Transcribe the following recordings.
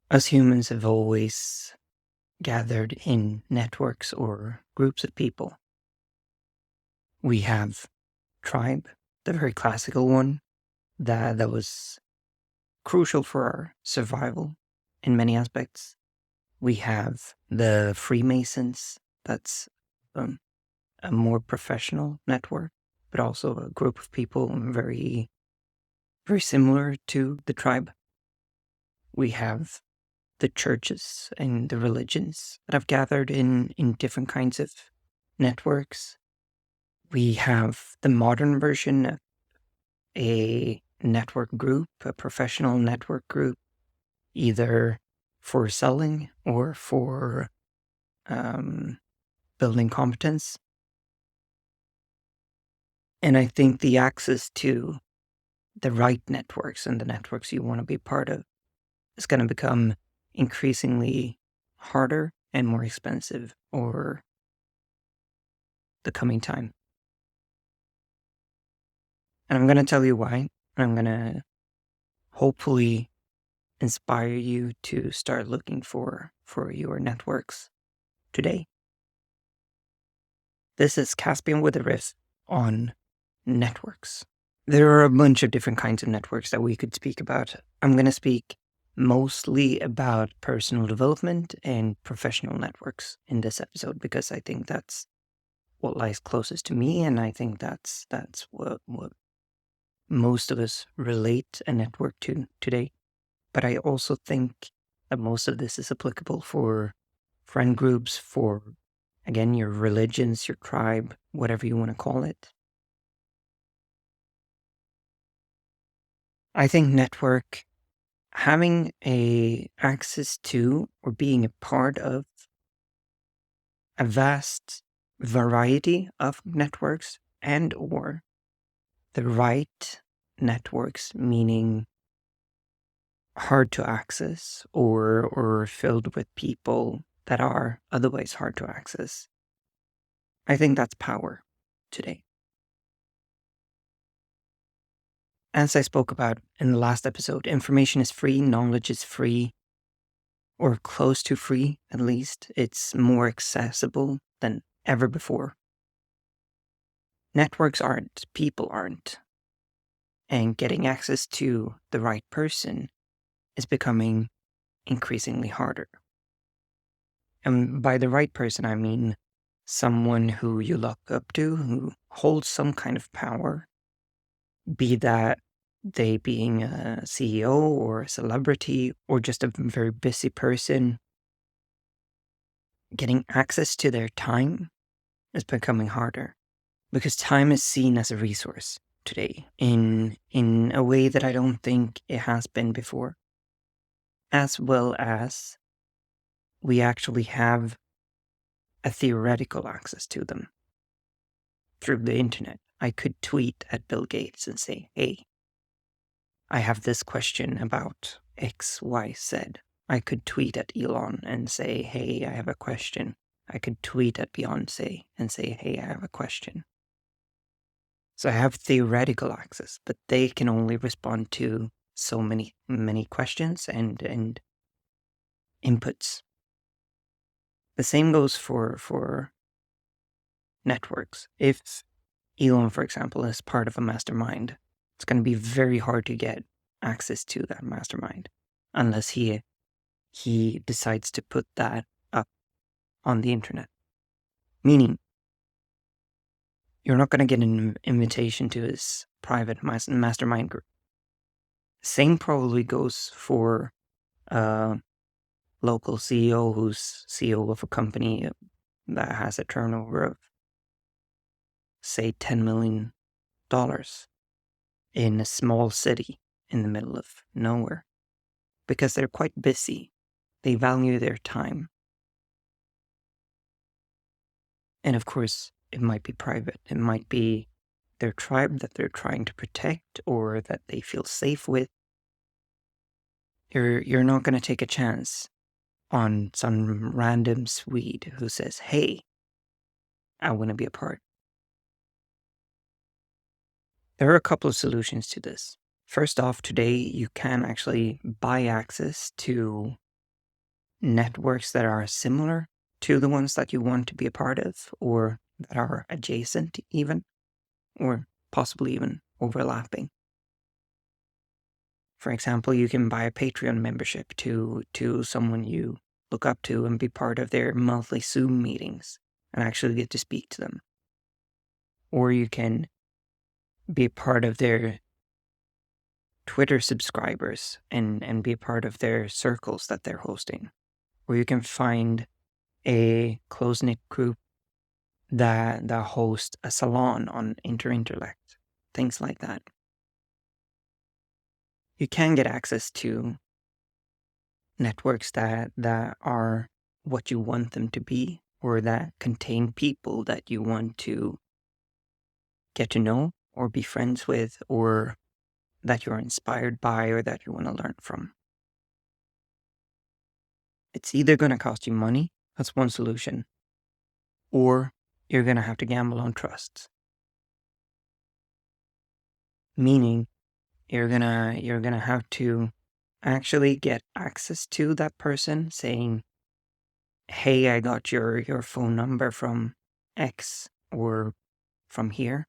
Us humans have always gathered in networks or groups of people. We have tribe, the very classical one, that was crucial for our survival in many aspects. We have the Freemasons, that's um, a more professional network, but also a group of people very, very similar to the tribe. We have the churches and the religions that have gathered in different kinds of networks. We have the modern version of a network group, a professional network group, either for selling or for building competence. And I think the access to the right networks and the networks you want to be part of is going to become increasingly harder and more expensive over the coming time. And I'm going to tell you why. I'm going to hopefully inspire you to start looking for your networks today. This is Caspian with a riff on networks. There are a bunch of different kinds of networks that we could speak about. I'm going to speak mostly about personal development and professional networks in this episode because I think that's what lies closest to me, and I think that's what most of us relate a network to today. But I also think that most of this is applicable for friend groups, for, again, your religions, your tribe, whatever you want to call it. I think network, having a access to or being a part of a vast variety of networks and or the right networks, meaning hard to access or filled with people that are otherwise hard to access. I think that's power today. As I spoke about in the last episode, information is free, knowledge is free, or close to free at least. It's more accessible than ever before. Networks aren't, people aren't. And getting access to the right person is becoming increasingly harder. And by the right person, I mean someone who you look up to, who holds some kind of power, be that they being a CEO or a celebrity or just a very busy person. Getting access to their time is becoming harder because time is seen as a resource today in a way that I don't think it has been before, as well as we actually have a theoretical access to them through the internet. I could tweet at Bill Gates and say, hey, I have this question about X, Y, Z. I could tweet at Elon and say, hey, I have a question. I could tweet at Beyonce and say, hey, I have a question. So I have theoretical access, but they can only respond to so many questions and inputs. The same goes for networks. If Elon, for example, is part of a mastermind, it's going to be very hard to get access to that mastermind unless he decides to put that up on the internet. Meaning, you're not going to get an invitation to his private mastermind group. Same probably goes for a local CEO who's CEO of a company that has a turnover of, say, $10 million in a small city in the middle of nowhere. Because they're quite busy. They value their time. And of course, it might be private. It might be their tribe that they're trying to protect or that they feel safe with. You're not going to take a chance on some random Swede who says, hey, I want to be a part. There are a couple of solutions to this. First off, today you can actually buy access to networks that are similar to the ones that you want to be a part of, or that are adjacent even, or possibly even overlapping. For example, you can buy a Patreon membership to someone you look up to and be part of their monthly Zoom meetings and actually get to speak to them. Or you can be part of their Twitter subscribers and be a part of their circles that they're hosting. Or you can find a close-knit group that host a salon on Interintellect, things like that. You can get access to networks that are what you want them to be, or that contain people that you want to get to know or be friends with, or that you're inspired by, or that you want to learn from. It's either going to cost you money, that's one solution, or you're going to have to gamble on trust. Meaning, you're gonna have to actually get access to that person, saying, "Hey, I got your phone number from X or from here,"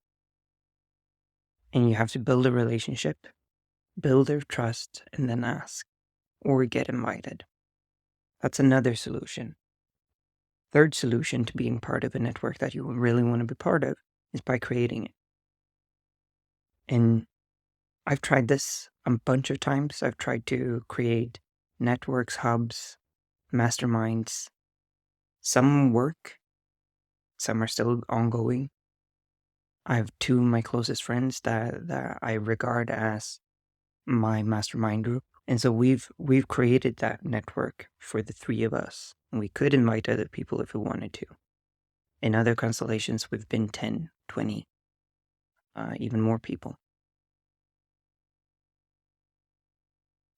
and you have to build a relationship, build their trust, and then ask or get invited. That's another solution. Third solution to being part of a network that you really want to be part of is by creating it. And I've tried this a bunch of times. I've tried to create networks, hubs, masterminds. Some work, some are still ongoing. I have two of my closest friends that I regard as my mastermind group. And so we've created that network for the three of us. And we could invite other people if we wanted to. In other constellations, we've been 10, 20, even more people.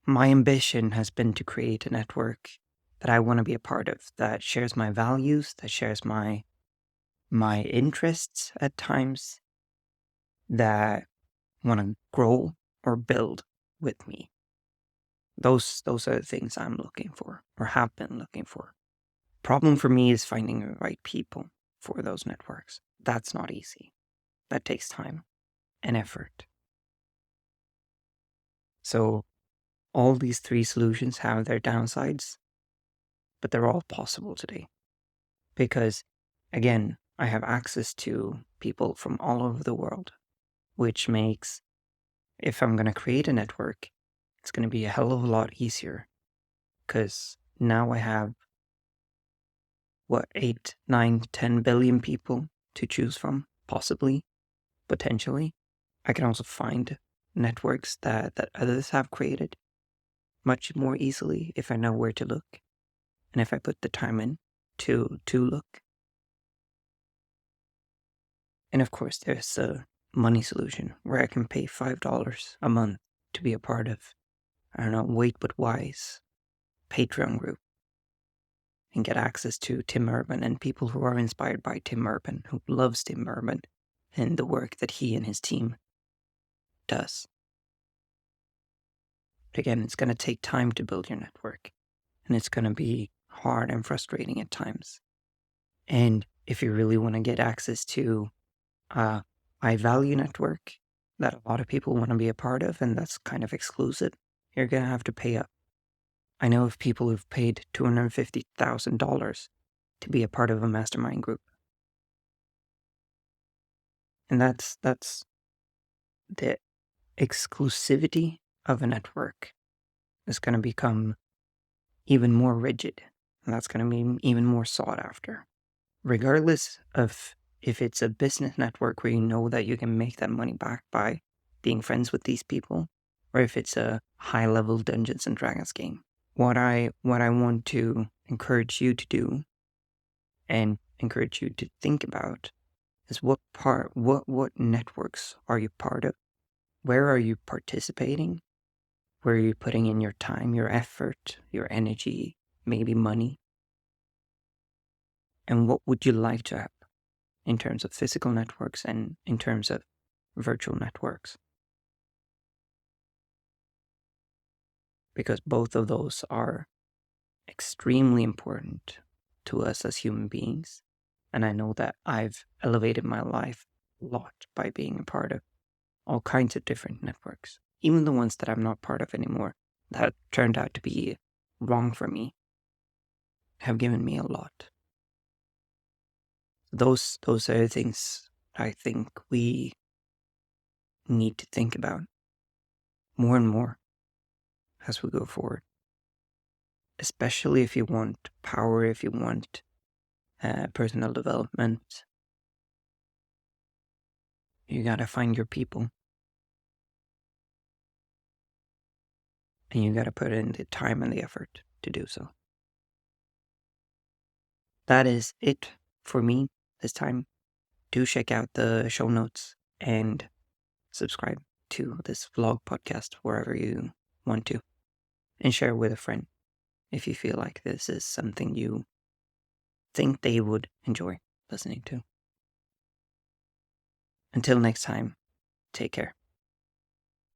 My ambition has been to create a network that I want to be a part of, that shares my values, that shares my interests at times, that want to grow or build with me. Those are the things I'm looking for, or have been looking for. Problem for me is finding the right people for those networks. That's not easy. That takes time and effort. So all these three solutions have their downsides, but they're all possible today. Because, again, I have access to people from all over the world, which makes, if I'm going to create a network, it's going to be a hell of a lot easier. Because now I have, 8, 9, 10 billion people to choose from, possibly, potentially. I can also find networks that others have created much more easily if I know where to look and if I put the time in to look. And of course, there's a money solution where I can pay $5 a month to be a part of, I don't know, Wait But Wise Patreon group and get access to Tim Urban and people who are inspired by Tim Urban, who loves Tim Urban and the work that he and his team does. But again, it's going to take time to build your network, and it's going to be hard and frustrating at times. And if you really want to get access to a high value network that a lot of people want to be a part of, and that's kind of exclusive, you're going to have to pay up. I know of people who've paid $250,000 to be a part of a mastermind group. And that's the exclusivity of a network is going to become even more rigid. And that's going to be even more sought after. Regardless of if it's a business network where you know that you can make that money back by being friends with these people, or if it's a high-level Dungeons and Dragons game. What I want to encourage you to do and encourage you to think about is what networks are you part of? Where are you participating? Where are you putting in your time, your effort, your energy, maybe money? And what would you like to have in terms of physical networks and in terms of virtual networks? Because both of those are extremely important to us as human beings. And I know that I've elevated my life a lot by being a part of all kinds of different networks, even the ones that I'm not part of anymore, that turned out to be wrong for me, have given me a lot. Those are the things I think we need to think about more and more as we go forward. Especially if you want power, if you want personal development, you gotta find your people. And you gotta put in the time and the effort to do so. That is it for me this time. Do check out the show notes and subscribe to this vlog podcast wherever you want to. And share with a friend if you feel like this is something you think they would enjoy listening to. Until next time, take care.